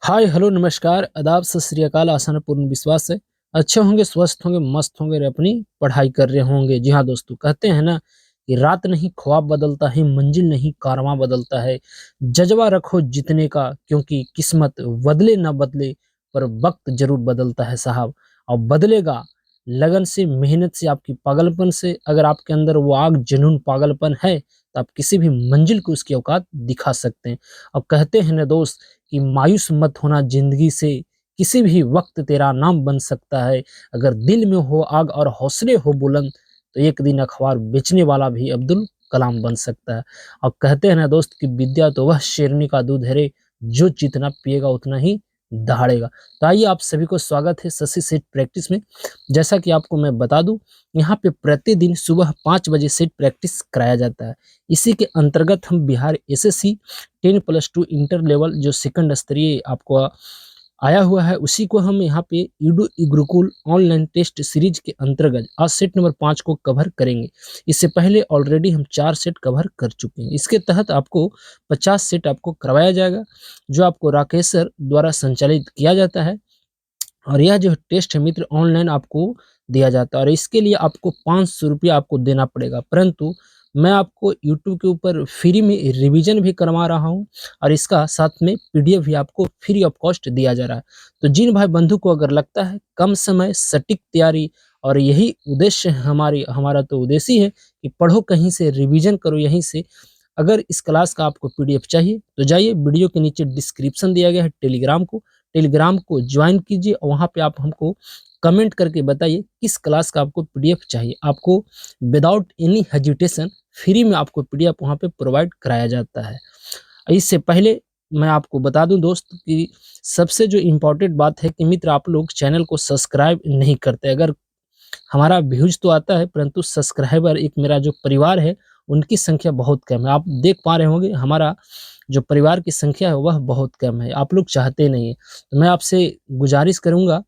Hi hello नमस्कार आदाब सत श्री अकाल। आसान पूर्ण विश्वास है अच्छे होंगे, स्वस्थ होंगे, मस्त होंगे और अपनी पढ़ाई कर रहे होंगे। जी हाँ दोस्तों, कहते हैं ना कि रात नहीं ख्वाब बदलता है, मंजिल नहीं कारवां बदलता है। जज्बा रखो जीतने का, क्योंकि किस्मत बदले ना बदले पर वक्त जरूर बदलता है साहब। और बदलेगा लगन से, मेहनत से, आपकी पागलपन से। अगर आपके अंदर वो आग जुनून पागलपन है तो आप किसी भी मंजिल को उसकी औकात दिखा सकते हैं। अब कहते हैं ना दोस्त कि मायूस मत होना जिंदगी से, किसी भी वक्त तेरा नाम बन सकता है। अगर दिल में हो आग और हौसले हो बुलंद तो एक दिन अखबार बेचने वाला भी अब्दुल कलाम बन सकता है। और कहते हैं ना दोस्त कि विद्या तो वह शेरनी का दूध है रे, जो जितना पिएगा उतना ही दहाड़ेगा। तो आइए आप सभी को स्वागत है शशि सेठ प्रैक्टिस में। जैसा कि आपको मैं बता दूं, यहाँ पे प्रतिदिन सुबह 5 बजे सेट प्रैक्टिस कराया जाता है। इसी के अंतर्गत हम बिहार एसएससी 10+2 इंटर लेवल जो सेकंड स्तरीय आपको आया हुआ है, उसी को हम यहाँ पे Edu Gurukul online test series के अंतर्गत आज सेट नंबर 5 को कवर करेंगे। इससे पहले ऑलरेडी हम 4 सेट कवर कर चुके हैं। इसके तहत आपको 50 सेट आपको करवाया जाएगा, जो आपको राकेश सर द्वारा संचालित किया जाता है। और यह जो टेस्ट है मित्र ऑनलाइन आपको दिया जाता है, और इसके लिए आपको 500 रुपया आपको देना पड़ेगा। परंतु मैं आपको यूट्यूब के ऊपर फ्री में रिवीजन भी करवा रहा हूँ, और इसका साथ में पीडीएफ भी आपको फ्री ऑफ कॉस्ट दिया जा रहा है। तो जिन भाई बंधु को अगर लगता है कम समय सटीक तैयारी, और यही उद्देश्य है हमारा तो उद्देश्य ही है कि पढ़ो कहीं से, रिवीजन करो यहीं से। अगर इस क्लास का आपको पीडीएफ चाहिए तो जाइए, वीडियो के नीचे डिस्क्रिप्शन दिया गया है टेलीग्राम को ज्वाइन कीजिए, और वहाँ पे आप हमको कमेंट करके बताइए किस क्लास का आपको पीडीएफ चाहिए। आपको विदाउट एनी हेजिटेशन फ्री में आपको पीडीएफ वहाँ पे प्रोवाइड कराया जाता है। इससे पहले मैं आपको बता दूं दोस्त कि सबसे जो इम्पोर्टेंट बात है कि मित्र आप लोग चैनल को सब्सक्राइब नहीं करते। अगर हमारा व्यूज तो आता है परंतु सब्सक्राइबर, एक मेरा जो परिवार है उनकी संख्या बहुत कम है। आप देख पा रहे होंगे हमारा जो परिवार की संख्या है वह बहुत कम है, आप लोग चाहते नहीं है। तो मैं आपसे गुजारिश करूंगा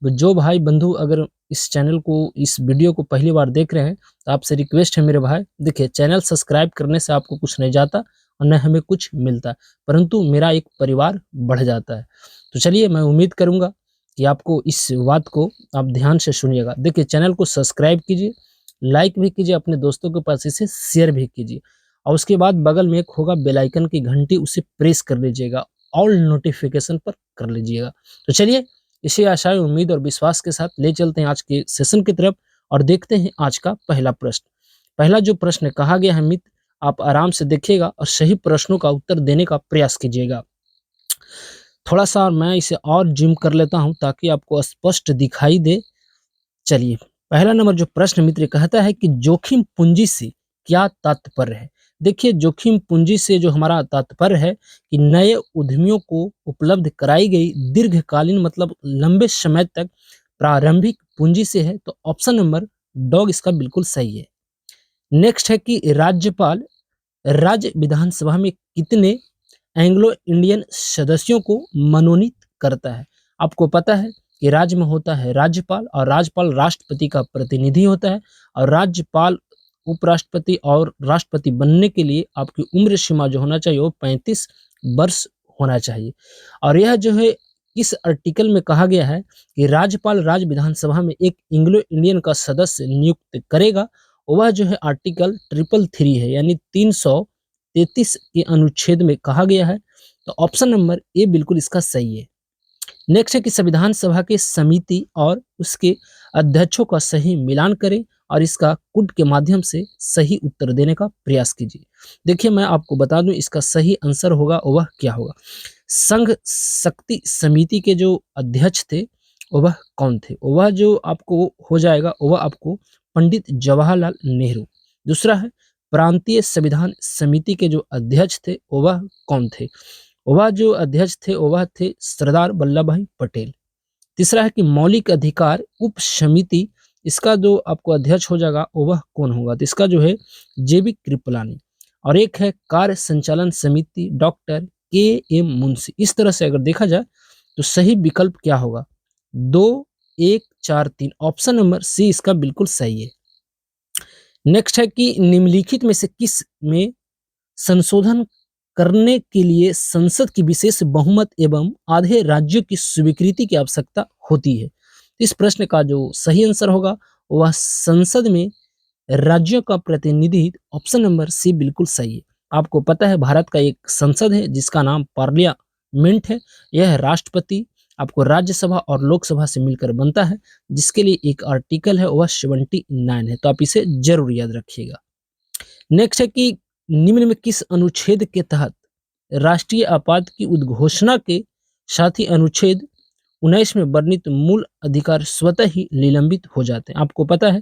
कि जो भाई बंधु अगर इस चैनल को, इस वीडियो को पहली बार देख रहे हैं, तो आपसे रिक्वेस्ट है मेरे भाई, देखिए चैनल सब्सक्राइब करने से आपको कुछ नहीं जाता और न हमें कुछ मिलता, परंतु मेरा एक परिवार बढ़ जाता है। तो चलिए, मैं उम्मीद करूंगा कि आपको इस बात को आप ध्यान से सुनिएगा। देखिए चैनल को सब्सक्राइब कीजिए, लाइक भी कीजिए, अपने दोस्तों के पास इसे शेयर भी कीजिए, और उसके बाद बगल में एक होगा बेल आइकन की घंटी, उसे प्रेस कर लीजिएगा, ऑल नोटिफिकेशन पर कर लीजिएगा। तो चलिए, इसी आशा, उम्मीद और विश्वास के साथ ले चलते हैं आज के सेशन की तरफ और देखते हैं आज का पहला प्रश्न। पहला जो प्रश्न कहा गया है मित्र, आप आराम से देखिएगा और सही प्रश्नों का उत्तर देने का प्रयास कीजिएगा। थोड़ा सा मैं इसे और जूम कर लेता हूं ताकि आपको स्पष्ट दिखाई दे। चलिए, पहला नंबर जो प्रश्न मित्र कहता है कि जोखिम पूंजी से क्या तात्पर्य है। देखिए, जोखिम पूंजी से जो हमारा तात्पर्य है कि नए उद्यमियों को उपलब्ध कराई गई दीर्घकालीन, मतलब लंबे समय तक प्रारंभिक पूंजी से है। तो ऑप्शन नंबर डॉग इसका बिल्कुल सही है। नेक्स्ट है कि राज्यपाल राज्य विधानसभा में कितने एंग्लो इंडियन सदस्यों को मनोनीत करता है। आपको पता है कि राज्य में होता है राज्यपाल, और राज्यपाल राष्ट्रपति का प्रतिनिधि होता है, और राज्यपाल, उपराष्ट्रपति और राष्ट्रपति बनने के लिए आपकी उम्र सीमा जो होना चाहिए वो 35 वर्ष होना चाहिए। और यह जो है इस आर्टिकल में कहा गया है कि राज्यपाल राज्य विधानसभा में एक एंग्लो इंडियन का सदस्य नियुक्त करेगा। वह जो है आर्टिकल 333 है, यानी 333 के अनुच्छेद में कहा गया है। तो ऑप्शन नंबर ए बिल्कुल इसका सही है। नेक्स्ट है कि संविधान सभा के समिति और उसके अध्यक्षों का सही मिलान करें और इसका कुट के माध्यम से सही उत्तर देने का प्रयास कीजिए। देखिए, मैं आपको बता दूं इसका सही आंसर होगा वह क्या होगा। संघ शक्ति समिति के जो अध्यक्ष थे वह कौन थे, वह जो आपको हो जाएगा वह आपको पंडित जवाहरलाल नेहरू। दूसरा है प्रांतीय संविधान समिति के जो अध्यक्ष थे वह कौन थे, वह जो अध्यक्ष थे वह थे सरदार वल्लभ भाई पटेल। तीसरा है कि मौलिक अधिकार उप समिति, इसका जो आपको अध्यक्ष हो जाएगा वह कौन होगा, तो इसका जो है जेबी कृपलानी। और एक है कार्य संचालन समिति, डॉक्टर के एम मुंशी। इस तरह से अगर देखा जाए तो सही विकल्प क्या होगा, 2 1 4 3, ऑप्शन नंबर सी इसका बिल्कुल सही है। नेक्स्ट है कि निम्नलिखित में से किस में संशोधन करने के लिए संसद की विशेष बहुमत एवं आधे राज्यों की स्वीकृति की आवश्यकता होती है। इस प्रश्न का जो सही आंसर होगा वह संसद में राज्यों का प्रतिनिधित्व, ऑप्शन नंबर सी बिल्कुल सही है। आपको पता है भारत का एक संसद है जिसका नाम पार्लियामेंट है। यह राष्ट्रपति आपको राज्यसभा और लोकसभा से मिलकर बनता है, जिसके लिए एक आर्टिकल है वह 79 है, तो आप इसे जरूर याद रखिएगा। नेक्स्ट है कि निम्न में किस अनुच्छेद के तहत राष्ट्रीय आपात की उद्घोषणा के साथ ही अनुच्छेद 19 में वर्णित मूल अधिकार स्वतः ही निलंबित हो जाते हैं। आपको पता है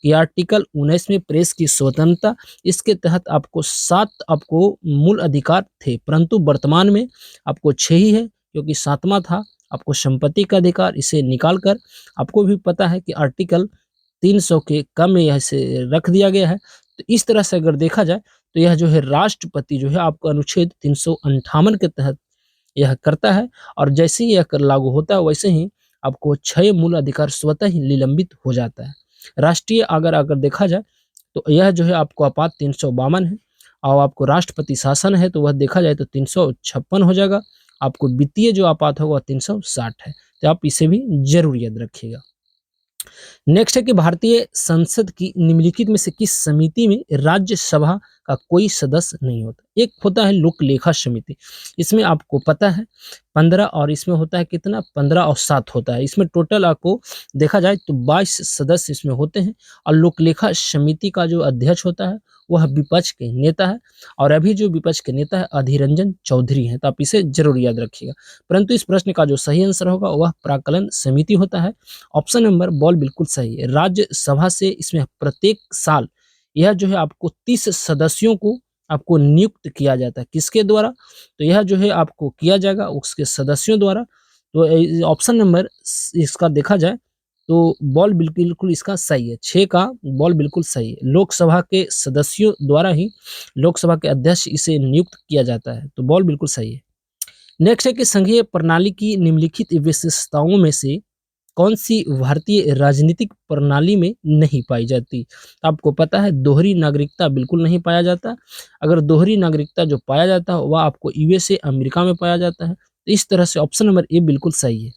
कि आर्टिकल 19 में प्रेस की स्वतंत्रता, इसके तहत आपको 7 आपको मूल अधिकार थे, परंतु वर्तमान में आपको 6 ही है, क्योंकि 7वां था आपको संपत्ति का अधिकार। इसे निकाल कर आपको भी पता है कि आर्टिकल 300 के कम में यह इसे रख दिया गया है। तो इस तरह से अगर देखा जाए तो यह जो है राष्ट्रपति जो है आपको अनुच्छेद 358 के तहत यह करता है, और जैसे ही यह कर लागू होता है वैसे ही आपको 6 मूल अधिकार स्वतः ही निलंबित हो जाता है। राष्ट्रीय अगर अगर देखा जाए तो यह जो है आपको आपात 352 है, और आपको राष्ट्रपति शासन है तो वह देखा जाए तो 356 हो जाएगा। आपको वित्तीय जो आपात होगा 360 है, तो आप इसे भी जरूर याद रखिएगा। नेक्स्ट है कि भारतीय संसद की निम्नलिखित में से किस समिति में राज्यसभा का कोई सदस्य नहीं होता। एक होता है लोक लेखा समिति, इसमें आपको पता है 15, और इसमें होता है कितना 15 और 7 होता है। इसमें टोटल आपको देखा जाए तो 22 सदस्य इसमें होते हैं, और लोक लेखा समिति का जो अध्यक्ष होता है वह विपक्ष के नेता है, और अभी जो विपक्ष के नेता है अधीर रंजन चौधरी हैं, तो आप इसे जरूर याद रखिएगा। परंतु इस प्रश्न का जो सही आंसर होगा वह प्राक्कलन समिति होता है। ऑप्शन नंबर बॉल बिल्कुल सही है। राज्यसभा से इसमें प्रत्येक साल यह जो है आपको 30 सदस्यों को आपको नियुक्त किया जाता है। किसके द्वारा? तो यह जो है आपको किया जाएगा उसके सदस्यों द्वारा। तो ऑप्शन नंबर इसका देखा जाए तो बॉल बिल्कुल इसका सही है। 6 का बॉल बिल्कुल सही है। लोकसभा के सदस्यों द्वारा ही लोकसभा के अध्यक्ष इसे नियुक्त किया जाता है, तो बॉल बिल्कुल सही है। नेक्स्ट है कि संघीय प्रणाली की निम्नलिखित विशेषताओं में से कौन सी भारतीय राजनीतिक प्रणाली में नहीं पाई जाती। आपको पता है दोहरी नागरिकता बिल्कुल नहीं पाया जाता। अगर दोहरी नागरिकता जो पाया जाता है वह आपको यूएसए अमेरिका में पाया जाता है। तो इस तरह से ऑप्शन नंबर ए बिल्कुल सही है।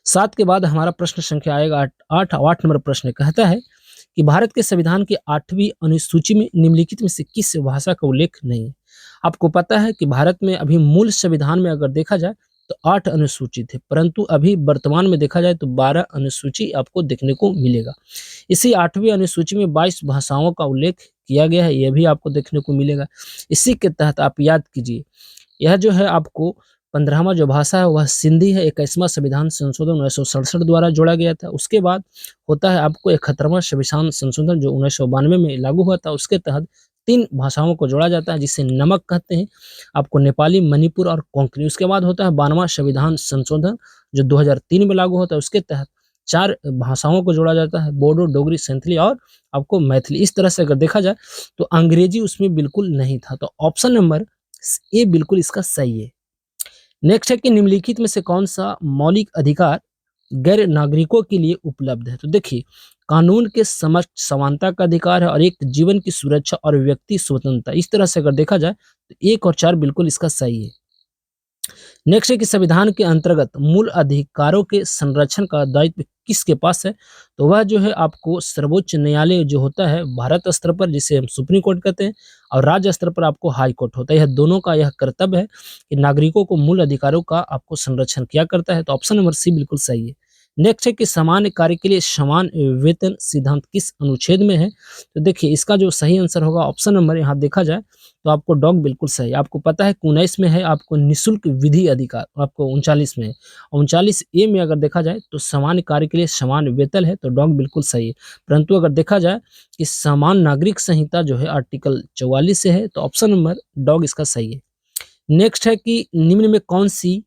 7 के बाद हमारा प्रश्न संख्या आएगा 8 नंबर प्रश्न कहता है कि भारत के संविधान की 8वीं अनुसूची में निम्नलिखित में से किस भाषा का उल्लेख नहीं है। आपको पता है कि भारत में अभी मूल संविधान में अगर देखा जाए तो 8 अनुसूची थे, परंतु अभी वर्तमान में देखा जाए तो 12 अनुसूची आपको देखने को मिलेगा। इसी 8वीं अनुसूची में 22 भाषाओं का उल्लेख किया गया है, यह भी आपको देखने को मिलेगा। इसी के तहत आप याद कीजिए, यह जो है आपको 15वां जो भाषा है वह सिंधी है। 21वां संविधान संशोधन 1967 द्वारा जोड़ा गया था। उसके बाद होता है आपको 71वां संविधान संशोधन जो 1992 में लागू हुआ था, उसके तहत 3 भाषाओं को जोड़ा जाता है जिसे नमक कहते हैं, आपको नेपाली, मणिपुर और कोंकणी। उसके बाद होता है 92वां संविधान संशोधन जो 2003 में लागू होता है, उसके तहत 4 भाषाओं को जोड़ा जाता है, बोडो, डोगरी, संथली और आपको मैथिली। इस तरह से अगर देखा जाए तो अंग्रेजी उसमें बिल्कुल नहीं था, तो ऑप्शन नंबर ए बिल्कुल इसका सही है। नेक्स्ट है कि निम्नलिखित में से कौन सा मौलिक अधिकार गैर नागरिकों के लिए उपलब्ध है। तो देखिए, कानून के समक्ष समानता का अधिकार है, और एक जीवन की सुरक्षा और व्यक्ति स्वतंत्रता। इस तरह से अगर देखा जाए तो 1 और 4 बिल्कुल इसका सही है। नेक्स्ट है कि संविधान के अंतर्गत मूल अधिकारों के संरक्षण का दायित्व किसके पास है। तो वह जो है आपको सर्वोच्च न्यायालय जो होता है भारत स्तर पर, जिसे हम सुप्रीम कोर्ट कहते हैं, और राज्य स्तर पर आपको हाई कोर्ट होता है। यह दोनों का यह कर्तव्य है कि नागरिकों को मूल अधिकारों का आपको संरक्षण किया करता है, तो ऑप्शन नंबर सी बिल्कुल सही है। नेक्स्ट है कि समान कार्य के लिए समान वेतन सिद्धांत किस अनुच्छेद में है। तो देखिए, इसका जो सही आंसर होगा ऑप्शन नंबर, यहाँ देखा जाए तो आपको डॉग बिल्कुल सही। आपको पता है 19 में है आपको निःशुल्क विधि अधिकार, आपको 39 में है। 39 ए में अगर देखा जाए तो समान कार्य के लिए समान वेतन है, तो डॉग बिल्कुल सही है। परंतु अगर देखा जाए कि समान नागरिक संहिता जो है आर्टिकल 44 से है, तो ऑप्शन नंबर डॉग इसका सही है। नेक्स्ट है कि निम्न में कौन सी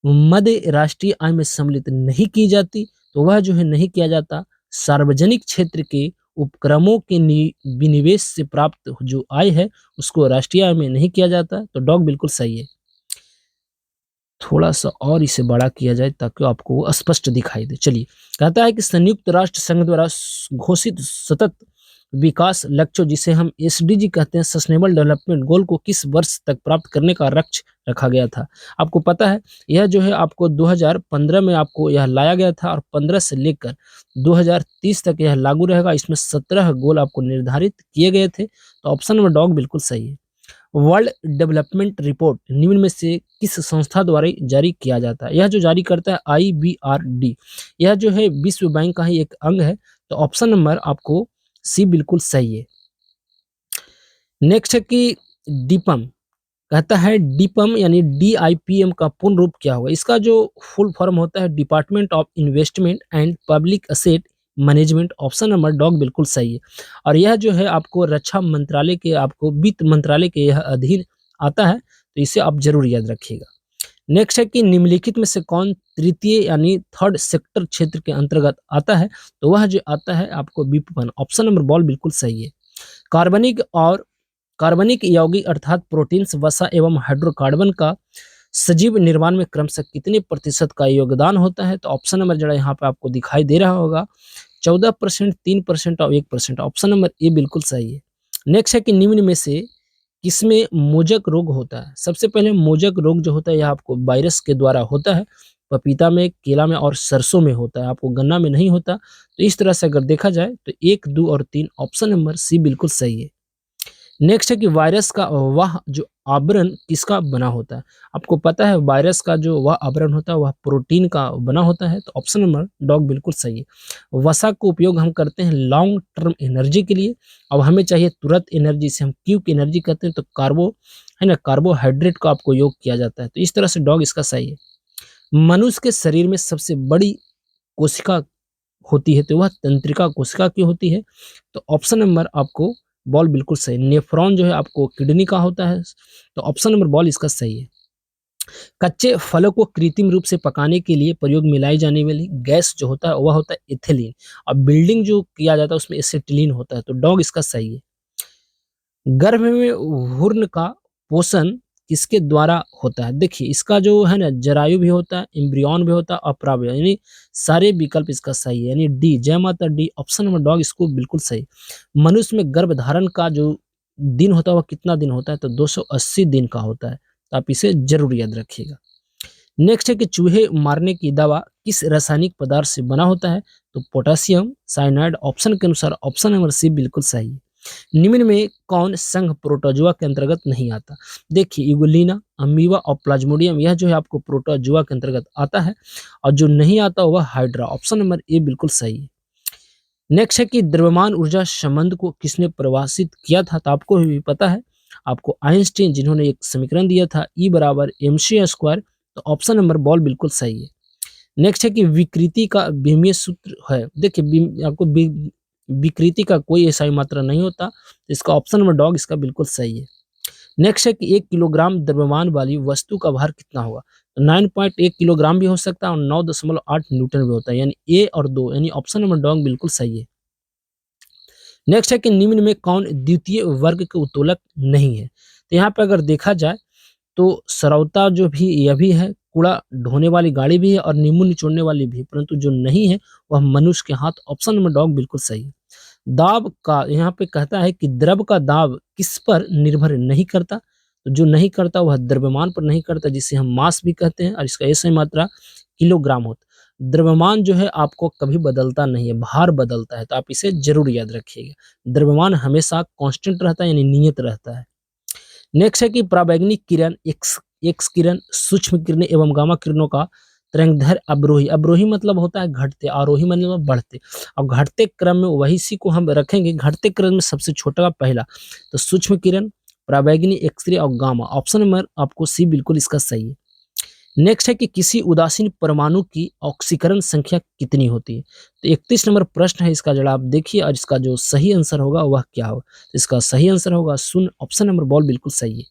मध्य राष्ट्रीय आय में सम्मिलित नहीं की जाती। तो वह जो है नहीं किया जाता सार्वजनिक क्षेत्र के उपक्रमों के विनिवेश से प्राप्त जो आय है उसको राष्ट्रीय आय में नहीं किया जाता, तो डॉग बिल्कुल सही है। थोड़ा सा और इसे बड़ा किया जाए ताकि आपको वो स्पष्ट दिखाई दे। चलिए, कहता है कि संयुक्त राष्ट्र संघ द्वारा घोषित सतत विकास लक्ष्यों जिसे हम एसडीजी कहते हैं, सस्टेनेबल डेवलपमेंट गोल को किस वर्ष तक प्राप्त करने का लक्ष्य रखा गया था? आपको पता है यह जो है आपको 2015 में आपको यह लाया गया था और 15 से लेकर 2030 तक यह लागू रहेगा। इसमें 17 गोल आपको निर्धारित किए गए थे। तो ऑप्शन नंबर डॉग बिल्कुल सही है। वर्ल्ड डेवलपमेंट रिपोर्ट निम्न में से किस संस्था द्वारा जारी किया जाता है? यह जो जारी करता है IBRD, यह जो है विश्व बैंक का ही एक अंग है। तो ऑप्शन नंबर आपको सी बिल्कुल सही है। नेक्स्ट है कि डीपम कहता है, डीपम यानी DIPM का पूर्ण रूप क्या होगा? इसका जो फुल फॉर्म होता है department of investment and public asset management. Option number dog बिल्कुल सही है। और यह जो है आपको रक्षा मंत्रालय के, आपको वित्त मंत्रालय के यह अधीन आता है। तो इसे आप जरूर याद रखिएगा। नेक्स्ट है कि निम्नलिखित में से कौन तृतीय यानी थर्ड सेक्टर क्षेत्र के अंतर्गत आता है? तो वह जो आता है आपको विपणन। ऑप्शन नंबर बॉल बिल्कुल सही है। कार्बनिक और कार्बनिक यौगिक अर्थात प्रोटीन्स, वसा एवं हाइड्रोकार्बन का सजीव निर्माण में क्रमशः कितने प्रतिशत का योगदान होता है? तो ऑप्शन नंबर जरा यहाँ पे आपको दिखाई दे रहा होगा, 14%, 3% और 1%। ऑप्शन नंबर ए बिल्कुल सही है। नेक्स्ट है कि निम्न में से किसमें मोजक रोग होता है? सबसे पहले मोजक रोग जो होता है यह आपको वायरस के द्वारा होता है। पपीता में, केला में और सरसों में होता है, आपको गन्ना में नहीं होता। तो इस तरह से अगर देखा जाए तो 1, 2 और 3, ऑप्शन नंबर सी बिल्कुल सही है। नेक्स्ट है कि वायरस का वह जो आवरण किसका बना होता है? आपको पता है वायरस का जो वह आवरण होता है वह प्रोटीन का बना होता है। तो ऑप्शन नंबर डॉग बिल्कुल सही है। वसा का उपयोग हम करते हैं लॉन्ग टर्म एनर्जी के लिए। अब हमें चाहिए तुरंत एनर्जी, से हम क्विक एनर्जी कहते हैं। तो कार्बो है ना, कार्बोहाइड्रेट का आपको योग किया जाता है। तो इस तरह से डॉग इसका सही है। मनुष्य के शरीर में सबसे बड़ी कोशिका होती है तो वह तंत्रिका कोशिका की होती है। तो ऑप्शन नंबर आपको बॉल बिल्कुल सही। नेफ्रॉन जो है आपको किडनी का होता है। तो ऑप्शन नंबर बॉल इसका सही है। कच्चे फलों को कृत्रिम रूप से पकाने के लिए प्रयोग में लाई जाने वाली गैस जो होता है वह होता है इथिलीन। और बिल्डिंग जो किया जाता है उसमें एसिटिलीन होता है। तो डॉग इसका सही है। गर्भ में भ्रूण का पोषण किसके द्वारा होता है? देखिए इसका जो है ना जरायु भी होता है, एम्ब्रियॉन भी होता है, अप्राव्य, यानी सारे विकल्प इसका सही है, यानी डी, जय माता डी। ऑप्शन नंबर डॉग इसको बिल्कुल सही। मनुष्य में गर्भधारण का जो दिन होता है वह कितना दिन होता है? तो 280 दिन का होता है। तो आप इसे जरूर याद रखिएगा। नेक्स्ट है कि चूहे मारने की दवा किस रासायनिक पदार्थ से बना होता है? तो पोटेशियम साइनाइड। ऑप्शन के अनुसार ऑप्शन नंबर सी बिल्कुल सही है। निम्न में कौन संघ प्रोटोजुआ के अंतर्गत नहीं आता? देखिए यूगुलिना, अमीबा और प्लाज्मोडियम यह जो है आपको प्रोटोजुआ के अंतर्गत आता है। और जो नहीं आता वह हाइड्रा। ऑप्शन नंबर ए बिल्कुल सही है। नेक्स्ट है कि द्रव्यमान ऊर्जा संबंध को किसने परिभाषित किया था? तो आपको भी पता है, आपको आइंस्टीन जिन्होंने एक समीकरण दिया था E बराबर mc²। तो ऑप्शन नंबर बॉल बिल्कुल सही है। नेक्स्ट है कि विकृति का विमीय सूत्र है। देखिए आपको विकृति का कोई ऐसा ही मात्रा नहीं होता। तो इसका ऑप्शन नंबर डॉग इसका बिल्कुल सही है। नेक्स्ट है कि 1 किलोग्राम द्रव्यमान वाली वस्तु का भार कितना होगा? तो 9.1 किलोग्राम भी हो सकता है और 9.8 न्यूटन भी होता है, यानी ए और 2, यानी ऑप्शन नंबर डॉग बिल्कुल सही है। नेक्स्ट है कि निम्न में कौन द्वितीय वर्ग के उत्तोलक नहीं है? तो यहाँ पे अगर देखा जाए तो सरौता जो भी यह भी है, कूड़ा ढोने वाली गाड़ी भी है और नींबू निचोड़ने वाली भी, परंतु जो नहीं है वह मनुष्य के हाथ। ऑप्शन नंबर डॉग बिल्कुल सही है। दाब का यहाँ पे कहता है कि द्रव का दाब किस पर निर्भर नहीं करता? तो जो नहीं करता वह द्रव्यमान पर नहीं करता, जिसे हम मास भी कहते हैं। और इसका ऐसा मात्रा किलोग्राम होता है। द्रव्यमान जो है आपको कभी बदलता नहीं है, भार बदलता है। तो आप इसे जरूर याद रखिएगा। द्रव्यमान हमेशा कांस्टेंट रहता है, यानी नियत रहता है। नेक्स्ट है कि पराबैंगनी किरण, एक्स किरण, सूक्ष्म किरणें एवं गामा किरणों का तरंगदैर्घ्य अवरोही, अवरोही मतलब होता है घटते, आरोही मतलब बढ़ते। अब घटते क्रम में वही सी को हम रखेंगे, घटते क्रम में सबसे छोटा पहला। तो सूक्ष्म किरण, पराबैंगनी, एक्सरे और गामा। ऑप्शन नंबर आपको सी बिल्कुल इसका सही है। नेक्स्ट है कि किसी उदासीन परमाणु की ऑक्सीकरण संख्या कितनी होती है? तो 31 नंबर प्रश्न है, इसका जवाब देखिए और इसका जो सही आंसर होगा वह क्या होगा? तो इसका सही आंसर होगा शून्य। ऑप्शन नंबर बॉल बिल्कुल सही है।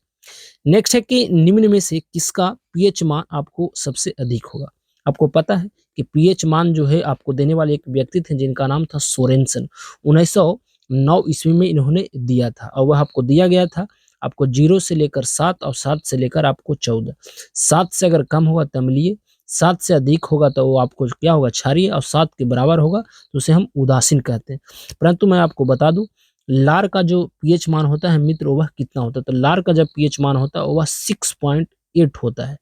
नेक्स्ट है कि निम्न में से किसका पीएच मान आपको सबसे अधिक होगा? आपको पता है कि पीएच मान जो है आपको देने वाले एक व्यक्ति थे जिनका नाम था सोरेनसन। 1909 ईस्वी में इन्होंने दिया था और वह आपको दिया गया था आपको 0 से लेकर 7 और 7 से लेकर आपको 14। 7 से अगर कम होगा तो अम्लीय, 7 से अधिक होगा तो वो आपको क्या होगा? क्षारीय, और 7 के बराबर होगा तो उसे हम उदासीन कहते हैं। परंतु मैं आपको बता दूं लार का जो पीएच मान होता है मित्र वह कितना होता है, तो लार का जब पीएच मान होता है वह 6.8 होता है।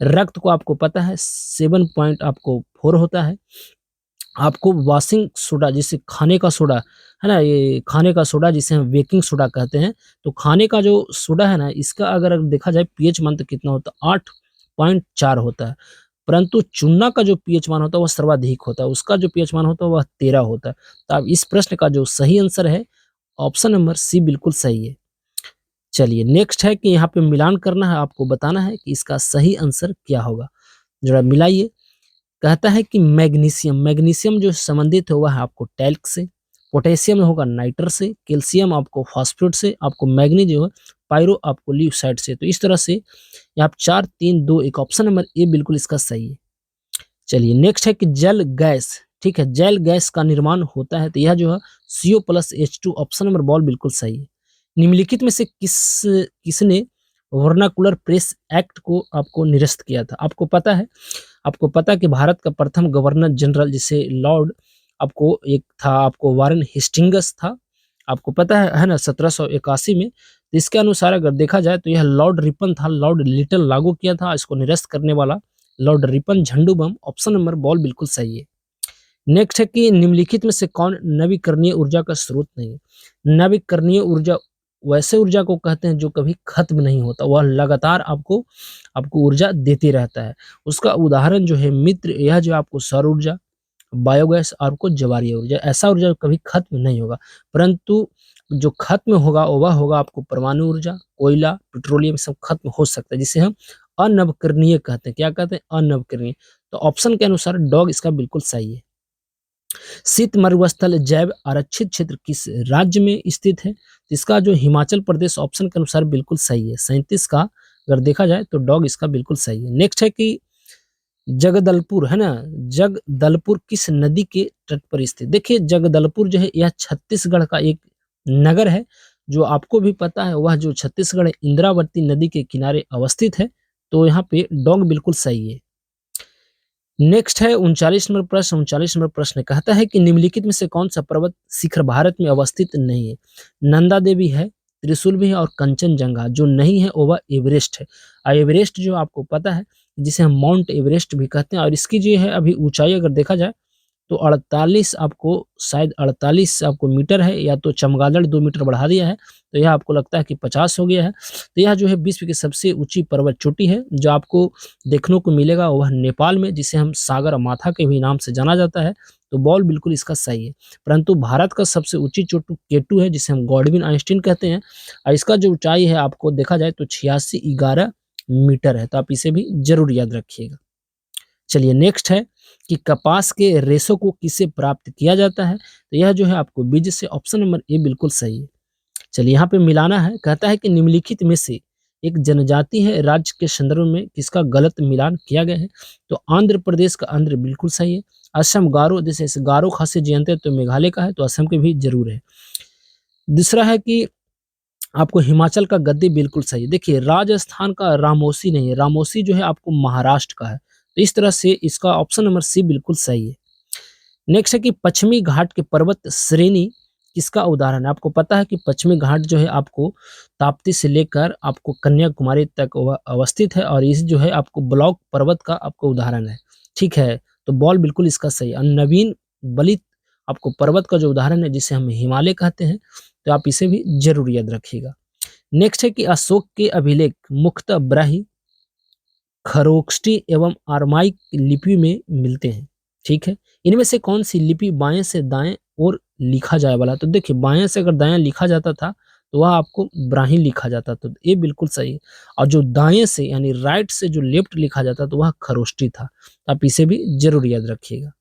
रक्त को आपको पता है 7 पॉइंट आपको 4 होता है। आपको वॉशिंग सोडा जिसे खाने का सोडा है ना, ये खाने का सोडा जिसे हम बेकिंग सोडा कहते हैं, तो खाने का जो सोडा है ना इसका अगर देखा जाए पीएच मान तो कितना होता है 8.4 होता है। परंतु चूना का जो पीएच मान होता है वह सर्वाधिक होता है, उसका जो पीएच मान होता है वह 13 होता है। तो अब इस प्रश्न का जो सही आंसर है ऑप्शन नंबर सी बिल्कुल सही है। चलिए नेक्स्ट है कि यहाँ पे मिलान करना है, आपको बताना है कि इसका सही आंसर क्या होगा। जरा मिलाइए। कहता है कि मैग्नीशियम, मैग्नीशियम जो संबंधित है वह है आपको टैल्क से, पोटेशियम होगा नाइट्र से, कैल्शियम आपको फॉस्फेट से, आपको मैग्नी जो है पायरो आपको ल्यूसाइड से। तो इस तरह से ये आप 4 3 2 1 ऑप्शन नंबर ए बिल्कुल इसका सही है। चलिए नेक्स्ट है कि जल गैस, ठीक है, जल गैस का निर्माण होता है, तो यह जो है CO+H2 ऑप्शन नंबर बॉल बिल्कुल सही है। निम्नलिखित में से किसने वर्नाकुलर प्रेस एक्ट को आपको निरस्त किया था? आपको पता है कि भारत का प्रथम गवर्नर जनरल जिसे लॉर्ड आपको एक था, आपको वारेन हेस्टिंग्स था, आपको पता है ना 1781 में। तो इसके अनुसार अगर देखा जाए तो यह लॉर्ड रिपन था, लॉर्ड लिटल लागू किया था इसको निरस्त करने वाला लॉर्ड रिपन झंडूबम ऑप्शन नंबर बॉल बिल्कुल सही है। नेक्स्ट है कि निम्नलिखित में से कौन नवीकरणीय ऊर्जा का स्रोत नहीं है? नवीकरणीय ऊर्जा वैसे ऊर्जा को कहते हैं जो कभी खत्म नहीं होता, वह लगातार आपको आपको ऊर्जा देते रहता है। उसका उदाहरण जो है मित्र यह जो आपको सौर ऊर्जा, बायोगैस और आपको ज्वारीय ऊर्जा, ऐसा ऊर्जा कभी खत्म नहीं होगा। परंतु जो खत्म होगा वह होगा आपको परमाणु ऊर्जा, कोयला, पेट्रोलियम सब खत्म हो सकता है जिसे हम अनवकरणीय कहते हैं। क्या कहते हैं? अनवकरणीय। तो ऑप्शन के अनुसार डॉग इसका बिल्कुल सही है। शीत मरुस्थल जैव आरक्षित क्षेत्र किस राज्य में स्थित है? तो इसका जो हिमाचल प्रदेश ऑप्शन के अनुसार बिल्कुल सही है। 37 का अगर देखा जाए तो डॉग इसका बिल्कुल सही है। नेक्स्ट है कि जगदलपुर है ना, जगदलपुर किस नदी के तट पर स्थित? देखिए जगदलपुर जो है यह छत्तीसगढ़ का एक नगर है, जो आपको भी पता है वह जो छत्तीसगढ़ है इंद्रावती नदी के किनारे अवस्थित है। तो यहाँ पे डॉग बिल्कुल सही है। नेक्स्ट है 39 नंबर प्रश्न। 39 नंबर प्रश्न कहता है कि निम्नलिखित में से कौन सा पर्वत शिखर भारत में अवस्थित नहीं है? नंदा देवी है, त्रिशूल भी है और कंचनजंगा। जो नहीं है वह एवरेस्ट है। और एवरेस्ट जो आपको पता है जिसे हम माउंट एवरेस्ट भी कहते हैं, और इसकी जो है अभी ऊंचाई अगर देखा जाए तो 48 आपको शायद 48 आपको मीटर है, या तो चमगादड़ 2 मीटर बढ़ा दिया है तो यह आपको लगता है कि 50 हो गया है। तो यह जो है विश्व की सबसे ऊंची पर्वत चोटी है जो आपको देखने को मिलेगा वह नेपाल में, जिसे हम सागर माथा के भी नाम से जाना जाता है। तो बॉल बिल्कुल इसका सही है। परंतु भारत का सबसे ऊंची चोटी केटू है जिसे हम गॉडविन आइंस्टीन कहते हैं, और इसका जो ऊंचाई है आपको देखा जाए तो 8611 मीटर है। तो आप इसे भी जरूर याद रखिएगा। चलिए नेक्स्ट है कि कपास के रेशों को किससे प्राप्त किया जाता है? तो यह जो है आपको बीज से, ऑप्शन नंबर ए बिल्कुल सही है। चलिए यहाँ पे मिलाना है। कहता है कि निम्नलिखित में से एक जनजाति है राज्य के संदर्भ में किसका गलत मिलान किया गया है? तो आंध्र प्रदेश का आंध्र बिल्कुल सही है। असम गारो, जैसे इस गारो खासी जयंती तो मेघालय का है, तो असम के भी जरूर है। दूसरा है कि आपको हिमाचल का गद्दी बिल्कुल सही है। देखिए राजस्थान का रामोसी नहीं है, रामोसी जो है आपको महाराष्ट्र का है। तो इस तरह से इसका ऑप्शन नंबर सी बिल्कुल सही है। नेक्स्ट है कि पश्चिमी घाट के पर्वत श्रेणी किसका उदाहरण है? आपको पता है कि पश्चिमी घाट जो है आपको ताप्ती से लेकर आपको कन्याकुमारी तक वह अवस्थित है, और इस जो है आपको ब्लॉक पर्वत का आपको उदाहरण है। ठीक है, तो बॉल बिल्कुल इसका सही है। और नवीन बलित आपको पर्वत का जो उदाहरण है जिसे हम हिमालय कहते हैं, तो आप इसे भी जरूर याद रखिएगा। नेक्स्ट है कि अशोक के अभिलेख मुख्यतः ब्राह्मी, खरोष्ठी एवं आरमाइक लिपि में मिलते हैं। ठीक है, इनमें से कौन सी लिपि बाएं से दाएं और लिखा जाए वाला? तो देखिए बाएं से अगर दाएं लिखा जाता था तो वह आपको ब्राह्मी लिखा जाता, तो ये बिल्कुल सही है। और जो दाएं से यानी राइट से जो लेफ्ट लिखा जाता तो वह खरोष्ठी था। तो आप इसे भी जरूर याद रखिएगा।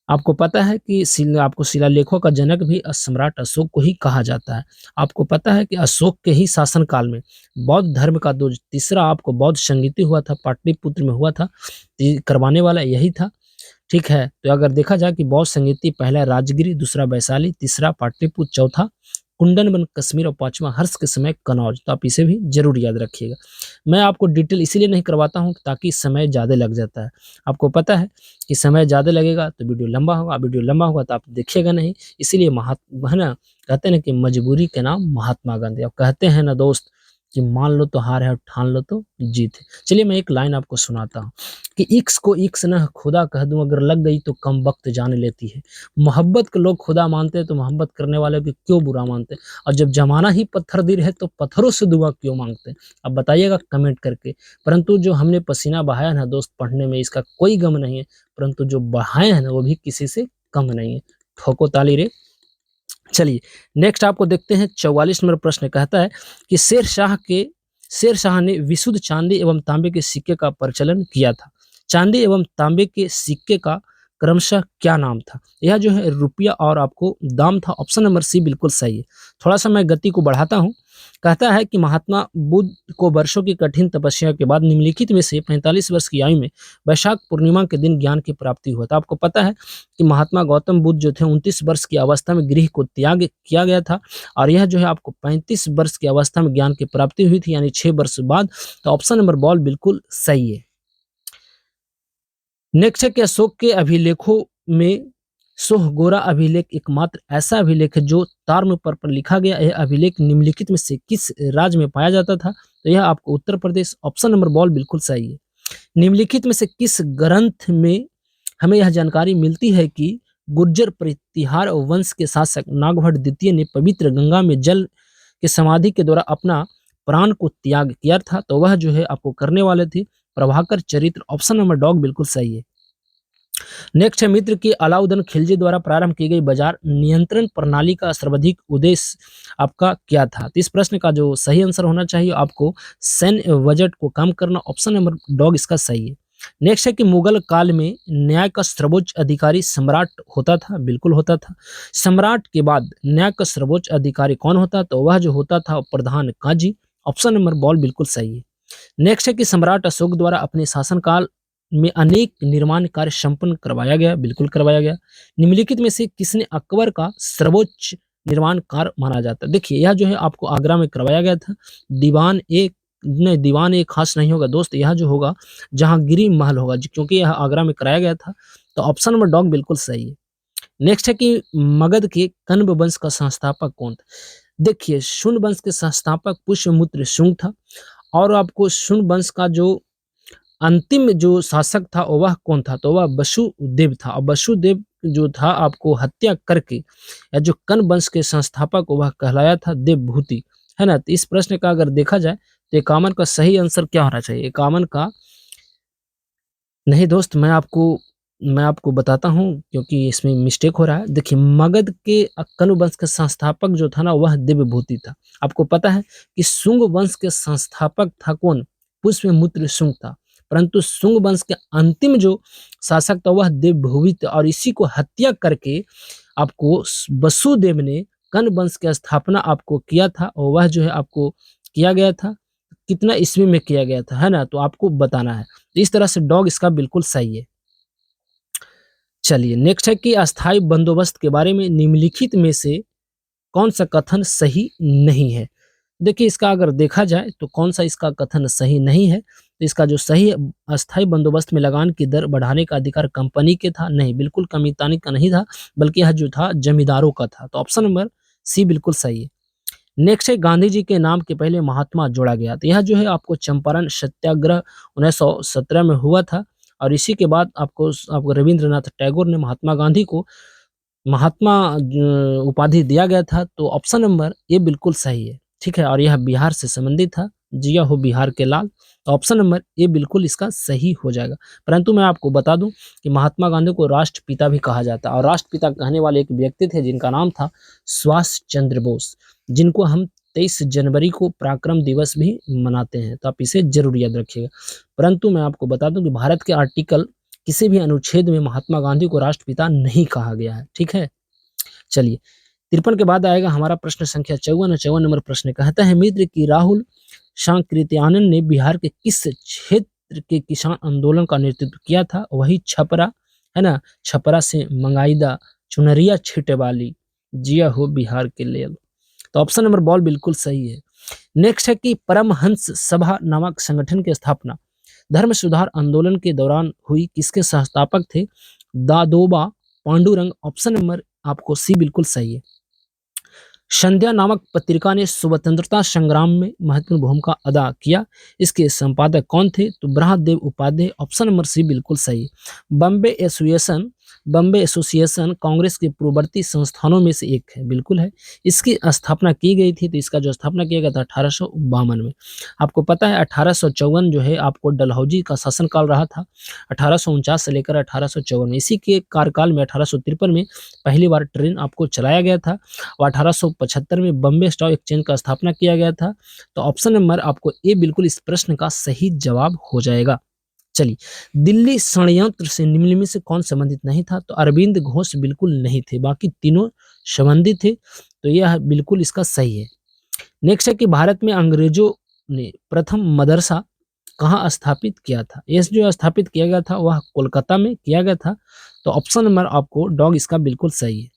आपको पता है कि आपको शिलालेखों का जनक भी सम्राट अशोक को ही कहा जाता है। आपको पता है कि अशोक के ही शासनकाल में बौद्ध धर्म का जो तीसरा आपको बौद्ध संगीति हुआ था पाटलिपुत्र में हुआ था, करवाने वाला यही था। ठीक है, तो अगर देखा जाए कि बौद्ध संगीति पहला राजगिरी, दूसरा वैशाली, तीसरा पाटलिपुत्र, चौथा कुंदन कश्मीर और पांचवा हर्ष के समय कनौज। तो आप इसे भी जरूर याद रखिएगा। मैं आपको डिटेल इसीलिए नहीं करवाता हूँ ताकि समय ज़्यादा लग जाता है। आपको पता है कि समय ज़्यादा लगेगा तो वीडियो लंबा होगा, वीडियो लंबा होगा तो आप देखिएगा नहीं। इसीलिए है ना, कहते हैं ना कि मजबूरी के नाम महात्मा गांधी। अब कहते हैं ना दोस्त कि मान लो तो हार है और ठान लो तो जीत है। चलिए मैं एक लाइन आपको सुनाता हूँ कि इक्स को इक्स न खुदा कह दूं, अगर लग गई तो कम वक्त जान लेती है। मोहब्बत को लोग खुदा मानते हैं तो मोहब्बत करने वाले को क्यों बुरा मानते हैं, और जब जमाना ही पत्थर दिल है तो पत्थरों से दुआ क्यों मांगते हैं। अब बताइएगा कमेंट करके। परंतु जो हमने पसीना बहाया ना दोस्त पढ़ने में, इसका कोई गम नहीं है, परंतु जो बहाए हैं ना वो भी किसी से कम नहीं है। ठोको ताली रे। चलिए नेक्स्ट आपको देखते हैं 44 नंबर प्रश्न कहता है कि शेर शाह ने विशुद्ध चांदी एवं तांबे के सिक्के का प्रचलन किया था। चांदी एवं तांबे के सिक्के का क्रमशः क्या नाम था। यह जो है रुपया और आपको दाम था। ऑप्शन नंबर सी बिल्कुल सही है। थोड़ा सा मैं गति को बढ़ाता हूँ। कहता है कि महात्मा बुद्ध को वर्षों की कठिन तपस्या के बाद निम्नलिखित में से 45 वर्ष की आयु में वैशाख पूर्णिमा के दिन ज्ञान की प्राप्ति हुआ था। आपको पता है कि महात्मा गौतम बुद्ध जो थे 29 वर्ष की अवस्था में गृह को त्याग किया गया था, और यह जो है आपको 35 वर्ष की अवस्था में ज्ञान की प्राप्ति हुई थी, यानी 6 वर्ष बाद। तो ऑप्शन नंबर बॉल बिल्कुल सही है। नेक्स्ट है कि अशोक के अभिलेखों में सोहगोरा अभिलेख एकमात्र ऐसा अभिलेख है जो ताम्रपत्र पर लिखा गया। यह अभिलेख निम्नलिखित में से किस राज्य में पाया जाता था। तो यह आपको उत्तर प्रदेश। ऑप्शन नंबर बॉल बिल्कुल सही है। निम्नलिखित में से किस ग्रंथ में हमें यह जानकारी मिलती है कि गुर्जर प्रतिहार वंश के शासक नागभट्ट द्वितीय ने पवित्र गंगा में जल के समाधि के द्वारा अपना प्राण को त्याग किया था। तो वह जो है आपको करने वाले थे प्रभाकर चरित्र। ऑप्शन नंबर डॉग बिल्कुल सही है। नेक्स्ट है मित्र की अलाउद्दीन खिलजी द्वारा प्रारंभ की गई बाजार नियंत्रण प्रणाली का सर्वाधिक उद्देश्य आपका क्या था। तो इस प्रश्न का जो सही आंसर होना चाहिए आपको सैन्य बजट को कम करना। ऑप्शन नंबर डॉग इसका सही है। नेक्स्ट है कि मुगल काल में न्याय का सर्वोच्च अधिकारी सम्राट होता था। बिल्कुल होता था। सम्राट के बाद न्याय का सर्वोच्च अधिकारी कौन होता, तो वह जो होता था प्रधान काजी। ऑप्शन नंबर बॉल बिल्कुल सही है। नेक्स्ट है कि सम्राट अशोक द्वारा अपने शासनकाल में अनेक निर्माण कार्य संपन्न करवाया गया। बिल्कुल करवाया गया। निम्नलिखित में से किसने अकबर का सर्वोच्च निर्माण कार्य माना जाता है। देखिए यह जो है आपको आगरा में करवाया गया था। दीवान एक नहीं, दीवान एक खास नहीं होगा दोस्त, यह जो होगा जहांगीरी महल होगा, क्योंकि यह आगरा में कराया गया था। तो ऑप्शन नंबर डॉग बिल्कुल सही है। नेक्स्ट है कि मगध के कण्व वंश का संस्थापक कौन था। देखिए शून्य वंश के संस्थापक पुष्यमित्र शुंग था, और आपको शून्य वंश का जो अंतिम जो शासक था वह कौन था, तो वह वसुदेव था। और वसुदेव जो था आपको हत्या करके या जो कण्व वंश के संस्थापक वह कहलाया था देवभूति, है ना। तो इस प्रश्न का अगर देखा जाए तो 51 का सही आंसर क्या होना चाहिए। 51 का नहीं दोस्त, मैं आपको बताता हूँ क्योंकि इसमें मिस्टेक हो रहा है। देखिए मगध के कण्व वंश के संस्थापक जो था ना वह देवभूति था। आपको पता है कि शुंग वंश के संस्थापक था कौन, पुष्यमित्र शुंग था। परंतु शुंग वंश के अंतिम जो शासक था वह देवभूति था, और इसी को हत्या करके आपको वसुदेव ने कण्व वंश की स्थापना आपको किया था, और वह जो है आपको किया गया था कितना ईस्वी में किया गया था, है ना। तो आपको बताना है। इस तरह से डॉग इसका बिल्कुल सही है। चलिए नेक्स्ट है कि अस्थायी बंदोबस्त के बारे में निम्नलिखित में से कौन सा कथन सही नहीं है। देखिए इसका अगर देखा जाए तो कौन सा इसका कथन सही नहीं है। तो इसका जो सही है, अस्थायी बंदोबस्त में लगान की दर बढ़ाने का अधिकार कंपनी के था। नहीं, बिल्कुल कमीतानी का नहीं था, बल्कि यह जो था जमींदारों का था। तो ऑप्शन नंबर सी बिल्कुल सही है। नेक्स्ट है गांधी जी के नाम के पहले महात्मा जोड़ा गया। तो यह जो है आपको चंपारण सत्याग्रह 1917 में हुआ था, और इसी के बाद आपको रविंद्रनाथ टैगोर ने महात्मा गांधी को महात्मा उपाधि दिया गया था। तो ऑप्शन नंबर ए बिल्कुल सही है। ठीक है, और यह बिहार से संबंधित था। जिया हो बिहार के लाल। तो ऑप्शन नंबर ए बिल्कुल इसका सही हो जाएगा। परंतु मैं आपको बता दूं कि महात्मा गांधी को राष्ट्रपिता भी कहा जाता है, और राष्ट्रपिता कहने वाले एक व्यक्ति थे जिनका नाम था सुभाष चंद्र बोस, जिनको हम 23 जनवरी को पराक्रम दिवस भी मनाते हैं। तो आप इसे जरूर याद रखिएगा। परंतु मैं आपको बता दूं कि भारत के आर्टिकल किसी भी अनुच्छेद में महात्मा गांधी को राष्ट्रपिता नहीं कहा गया है। ठीक है, चलिए 53 के बाद आएगा हमारा प्रश्न संख्या 54। 54 नंबर प्रश्न कहता है मित्र की राहुल सांकृत्यानंद ने बिहार के किस क्षेत्र के किसान आंदोलन का नेतृत्व किया था। वही छपरा, है ना। छपरा से मंगाईदा चुनरिया छीटे वाली, जिया हो बिहार के लेल। तो ऑप्शन नंबर बॉल बिल्कुल सही है। नेक्स्ट है कि परमहंस सभा नामक संगठन की स्थापना धर्म सुधार आंदोलन के दौरान हुई, किसके संस्थापक थे? दादोबा पांडुरंग। ऑप्शन नंबर आपको सी बिल्कुल सही है। संध्या नामक पत्रिका ने स्वतंत्रता संग्राम में महत्वपूर्ण भूमिका अदा किया, इसके संपादक कौन थे? तो Brahmdev Upadhyay. Option number C बिल्कुल सही। बम्बे एसोसिएशन कांग्रेस के पूर्ववर्ती संस्थानों में से एक है, बिल्कुल है। इसकी स्थापना की गई थी, तो इसका जो स्थापना किया गया था 1852 में। आपको पता है 1854 जो है आपको डलहौजी का शासनकाल रहा था, 1849 से लेकर 1854 में। इसी के कार्यकाल में 1853 में पहली बार ट्रेन आपको चलाया गया था और 1875 में बम्बे स्टॉक एक्सचेंज का स्थापना किया गया था। तो ऑप्शन नंबर आपको ए बिल्कुल इस प्रश्न का सही जवाब हो जाएगा। चलिए, दिल्ली षड्यंत्र से निम्न में से कौन संबंधित नहीं था? तो अरविंद घोष बिल्कुल नहीं थे, बाकी तीनों संबंधित थे, तो यह बिल्कुल इसका सही है। नेक्स्ट है कि भारत में अंग्रेजों ने प्रथम मदरसा कहाँ स्थापित किया था? ये जो स्थापित किया गया था वह कोलकाता में किया गया था, तो ऑप्शन नंबर आपको डॉग इसका बिल्कुल सही है।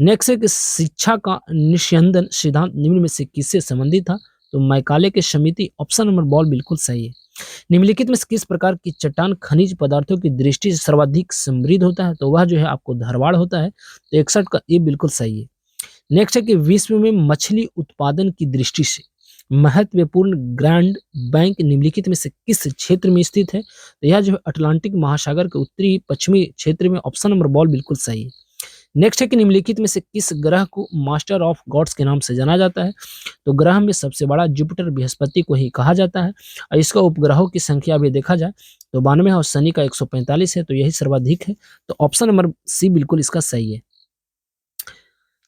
नेक्स्ट है कि शिक्षा का निस्यंदन सिद्धांत निम्न में से किससे संबंधित था? तो मैकाले की समिति। ऑप्शन नंबर बॉल बिल्कुल सही है। निम्नलिखित में से किस प्रकार की चट्टान खनिज पदार्थों की दृष्टि से सर्वाधिक समृद्ध होता है? तो वह जो है आपको धारवाड़ होता है, तो 61 का ए बिल्कुल सही है। नेक्स्ट है कि विश्व में मछली उत्पादन की दृष्टि से महत्वपूर्ण ग्रैंड बैंक निम्नलिखित में से किस क्षेत्र में स्थित है? तो यह जो है अटलांटिक महासागर के उत्तरी पश्चिमी क्षेत्र में। ऑप्शन नंबर बॉल बिल्कुल सही है। नेक्स्ट है कि निम्नलिखित में से किस ग्रह को मास्टर ऑफ गॉड्स के नाम से जाना जाता है? तो ग्रह में सबसे बड़ा जुपिटर बृहस्पति को ही कहा जाता है और इसका उपग्रहों की संख्या भी देखा जाए तो 92 है और शनि का 145 है, तो यही सर्वाधिक है। तो ऑप्शन नंबर सी बिल्कुल इसका सही है।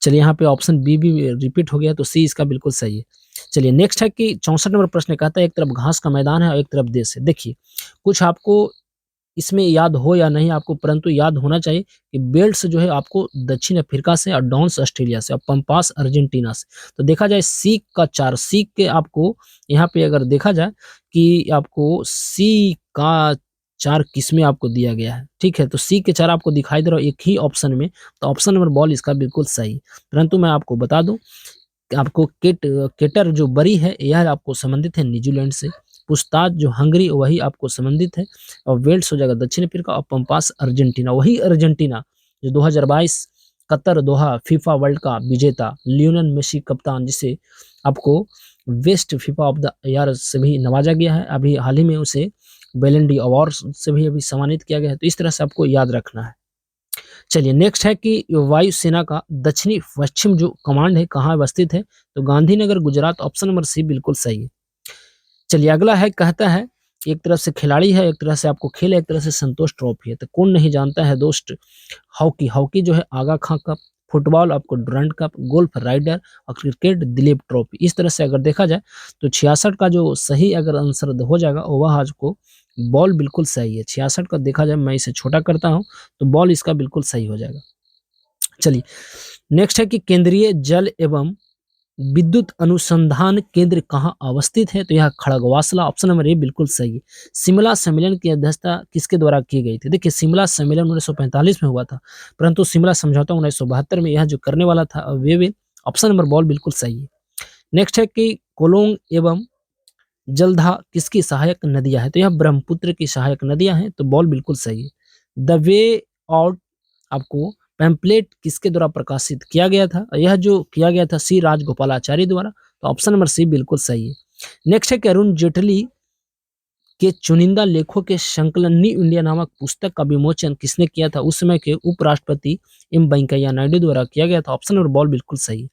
चलिए, यहाँ पे ऑप्शन बी भी रिपीट हो गया, तो सी इसका बिल्कुल सही है। चलिए, नेक्स्ट है कि 64 नंबर प्रश्न कहता है एक तरफ घास का मैदान है और एक तरफ देश है। देखिए, कुछ आपको इसमें याद हो या नहीं आपको, परंतु याद होना चाहिए कि बेल्ट्स जो है आपको दक्षिण अफ्रीका से और डॉन्स ऑस्ट्रेलिया से और पंपास अर्जेंटीना से। तो देखा जाए सीक का 4 सीक के आपको यहाँ पे अगर देखा जाए कि आपको सी का 4 किस्में आपको दिया गया है, ठीक है? तो सी के 4 आपको दिखाई दे रहा है एक ही ऑप्शन में, तो ऑप्शन नंबर बॉल इसका बिल्कुल सही। परंतु मैं आपको बता दूं कि आपको केटर जो बरी है यह आपको संबंधित है न्यूजीलैंड से, पुस्ताज जो हंगरी वही आपको संबंधित है, और वेल्स हो जाएगा दक्षिण अफ्रीका, और पंपास अर्जेंटीना, वही अर्जेंटीना जो 2022 कतर दोहा फीफा वर्ल्ड का विजेता लियोनेल मेसी कप्तान, जिसे आपको best FIFA of the year से भी नवाजा गया है, अभी हाल ही में उसे बैलन डी अवार्ड से भी अभी सम्मानित किया गया है। तो इस तरह से आपको याद रखना है। चलिए, नेक्स्ट है कि वायुसेना का दक्षिणी पश्चिम जो कमांड है कहाँ अवस्थित है? तो Gandhinagar Gujarat. Option number C बिल्कुल सही है। चलिए, अगला है कहता है एक तरफ से खिलाड़ी है, एक तरह से आपको खेल है, एक तरह से संतोष ट्रॉफी है, तो कौन नहीं जानता है दोस्त हॉकी जो है आगा खां कप, फुटबॉल आपको डुरंड कप, गोल्फ राइडर और क्रिकेट दिलीप ट्रॉफी। इस तरह से अगर देखा जाए तो 66 का जो सही अगर आंसर हो जाएगा वह आपको बॉल बिल्कुल सही है। 66 का देखा जाए, मैं इसे छोटा करता हूं तो बॉल इसका बिल्कुल सही हो जाएगा। चलिए, नेक्स्ट है कि केंद्रीय जल एवं विद्युत अनुसंधान केंद्र कहाँ अवस्थित है? तो यह खड़गवासला। ऑप्शन नंबर ए बिल्कुल सही है। शिमला सम्मेलन की अध्यक्षता किसके द्वारा की गई थी? देखिए, शिमला सम्मेलन 1945 में हुआ था, परंतु शिमला समझौता 1972 में यह जो करने वाला था वे ऑप्शन नंबर बॉल बिल्कुल सही है। नेक्स्ट है कि कोलोंग एवं जलधा किसकी सहायक नदियां हैं? तो यह ब्रह्मपुत्र की सहायक नदियां हैं, तो बॉल बिल्कुल सही है। द वे आउट आपको पैम्पलेट किसके द्वारा प्रकाशित किया गया था? यह जो किया गया था सी राजगोपालाचारी द्वारा, तो ऑप्शन नंबर सी बिल्कुल सही है। नेक्स्ट है कि अरुण जेटली के चुनिंदा लेखों के संकलन न्यू इंडिया नामक पुस्तक का विमोचन किसने किया था? उस समय के उपराष्ट्रपति एम वेंकैया नायडू द्वारा किया गया था। ऑप्शन नंबर बॉल बिल्कुल सही है।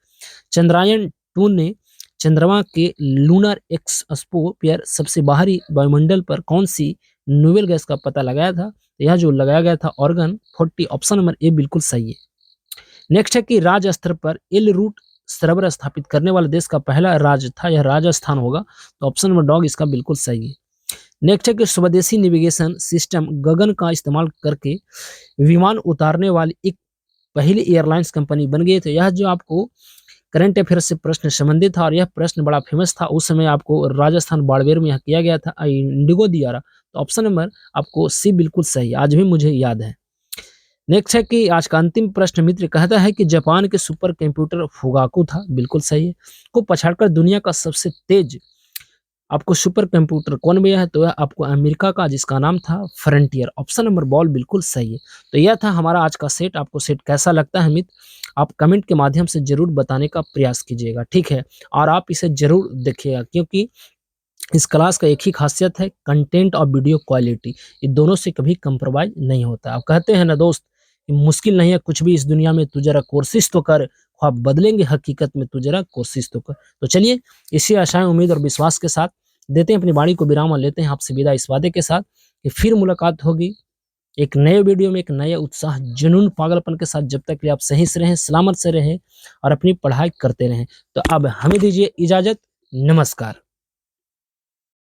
चंद्रयान 2 ने चंद्रमा के लूनर एक्सपोस्फीयर सबसे बाहरी वायुमंडल पर कौन सी नोवेल गैस का पता लगाया था? यह जो लगाया गया था ऑर्गन 40। ऑप्शन नंबर ए बिल्कुल सही है। नेक्स्ट है कि राज्य स्तर पर एल रूट सर्वर स्थापित करने वाले देश का पहला राज्य था, यह राजस्थान होगा, तो ऑप्शन नंबर डॉग इसका बिल्कुल सही है। नेक्स्ट है कि स्वदेशी नेविगेशन सिस्टम गगन का इस्तेमाल करके विमान उतारने वाली एक पहली एयरलाइंस कंपनी बन गई। तो यह जो आपको करंट अफेयर से प्रश्न संबंधित था और यह प्रश्न बड़ा फेमस था उस समय, आपको राजस्थान बाड़मेर में यह किया गया था इंडिगो द्वारा। तो ऑप्शन नंबर आपको सी बिल्कुल सही, आज भी मुझे याद है। नेक्स्ट है कि आज का अंतिम प्रश्न मित्र कहता है कि जापान के सुपर कंप्यूटर फुगाकू था, बिल्कुल सही है, को पछाड़कर दुनिया का सबसे तेज आपको सुपर कंप्यूटर कौन मिला है? तो यह आपको अमेरिका का जिसका नाम था फ्रंटियर। ऑप्शन नंबर बॉल बिल्कुल सही है। तो यह था हमारा आज का सेट। आपको सेट कैसा लगता है मित्र? आप कमेंट के माध्यम से ज़रूर बताने का प्रयास कीजिएगा, ठीक है? और आप इसे ज़रूर देखिएगा क्योंकि इस क्लास का एक ही खासियत है कंटेंट और वीडियो क्वालिटी, ये दोनों से कभी कंप्रोमाइज़ नहीं होता। अब कहते हैं ना दोस्त कि मुश्किल नहीं है कुछ भी इस दुनिया में, तू ज़रा कोशिश तो कर, ख्वाब बदलेंगे हकीकत में, तू ज़रा कोशिश तो कर। तो चलिए इसी आशाएँ, उम्मीद और विश्वास के साथ देते हैं अपनी वाणी को विराम और लेते हैं आपसे विदा इस वादे के साथ कि फिर मुलाकात होगी एक नए वीडियो में, एक नए उत्साह, जुनून, पागलपन के साथ। जब तक कि आप सही से रहें, सलामत से रहें और अपनी पढ़ाई करते रहें। तो अब हमें दीजिए इजाज़त। नमस्कार।